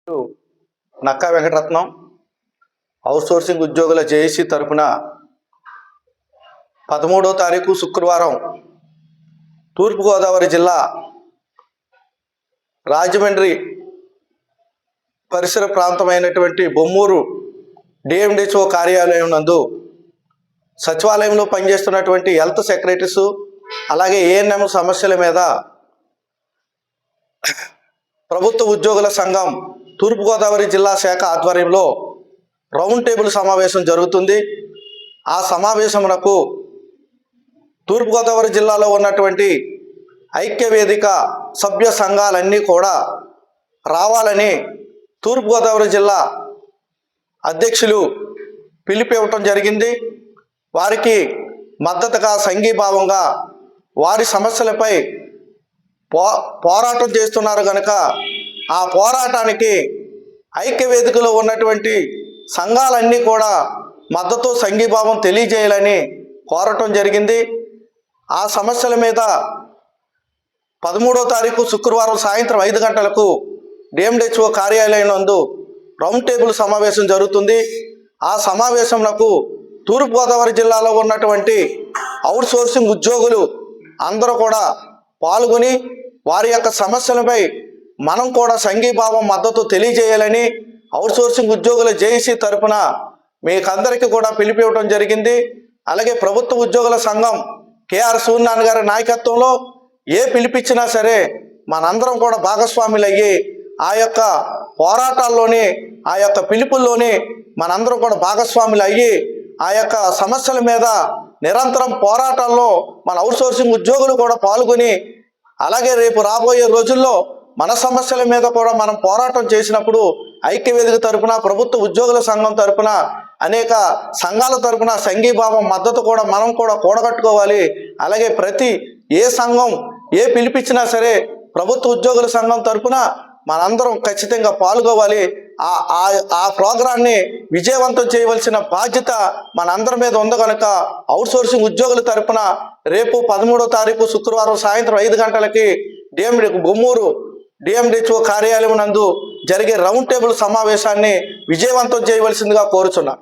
Nakka Venkataratnam outsourcing ఉద్యోగుల JAC తరపున 13వ తారీఖు శుక్రవారం తూర్పుగోదావరి జిల్లా రాజమండ్రి పరిసర ప్రాంతమైనటువంటి బొమ్మూరు డిఎండిహెచ్ఓ కార్యాలయం నందు సచివాలయంలో పనిచేస్తున్నటువంటి హెల్త్ సెక్రటరీస్ అలాగే ఏఎన్ఎం సమస్యల మీద ప్రభుత్వ ఉద్యోగుల సంఘం తూర్పుగోదావరి జిల్లా శాఖ ఆధ్వర్యంలో రౌండ్ టేబుల్ సమావేశం జరుగుతుంది. ఆ సమావేశమునకు తూర్పుగోదావరి జిల్లాలో ఉన్నటువంటి ఐక్యవేదిక సభ్య సంఘాలన్నీ కూడా రావాలని తూర్పుగోదావరి జిల్లా అధ్యక్షులు పిలుపివ్వటం జరిగింది. వారికి మద్దతుగా సంఘీభావంగా వారి సమస్యలపై పోరాటం చేస్తున్నారు కనుక ఆ పోరాటానికి ఐక్యవేదికలో ఉన్నటువంటి సంఘాలన్నీ కూడా మద్దతు సంఘీభావం తెలియజేయాలని కోరటం జరిగింది. ఆ సమస్యల మీద 13వ తారీఖు శుక్రవారం సాయంత్రం 5 గంటలకు డిఎండిహెచ్ఓ కార్యాలయం నందు రౌండ్ టేబుల్ సమావేశం జరుగుతుంది. ఆ సమావేశంలో తూర్పుగోదావరి జిల్లాలో ఉన్నటువంటి అవుట్సోర్సింగ్ ఉద్యోగులు అందరూ కూడా పాల్గొని వారి యొక్క సమస్యలపై మనం కూడా సంఘీభావం మద్దతు తెలియజేయాలని అవుట్సోర్సింగ్ ఉద్యోగుల జేఏసీ తరపున మీకందరికీ కూడా పిలిపివ్వడం జరిగింది. అలాగే ప్రభుత్వ ఉద్యోగుల సంఘం కేఆర్ సూర్యనారాయణ గారి నాయకత్వంలో ఏ పిలిపించినా సరే మనందరం కూడా భాగస్వాములు అయ్యి ఆ యొక్క పోరాటాల్లోని ఆ యొక్క పిలుపుల్లోని మనందరం కూడా భాగస్వాములు అయ్యి ఆ యొక్క సమస్యల మీద నిరంతరం పోరాటాల్లో మన అవుట్సోర్సింగ్ ఉద్యోగులు కూడా పాల్గొని అలాగే రేపు రాబోయే రోజుల్లో మన సమస్యల మీద కూడా మనం పోరాటం చేసినప్పుడు ఐక్యవేదిక తరపున ప్రభుత్వ ఉద్యోగుల సంఘం తరపున అనేక సంఘాల తరపున సంఘీభావం మద్దతు కూడా మనం కూడా కూడగట్టుకోవాలి. అలాగే ప్రతి ఏ సంఘం ఏ పిలిపించినా సరే ప్రభుత్వ ఉద్యోగుల సంఘం తరపున మనందరం ఖచ్చితంగా పాల్గొవాలి. ఆ ప్రోగ్రాన్ని విజయవంతం చేయవలసిన బాధ్యత మనందరి మీద ఉంది కనుక అవుట్సోర్సింగ్ ఉద్యోగుల తరపున రేపు 13వ తారీఖు శుక్రవారం సాయంత్రం 5 గంటలకి బొమ్మూరు డిఎండిహెచ్ఓ కార్యాలయం నందు జరిగే రౌండ్ టేబుల్ సమావేశాన్ని విజయవంతం చేయవలసిందిగా కోరుచున్నాను.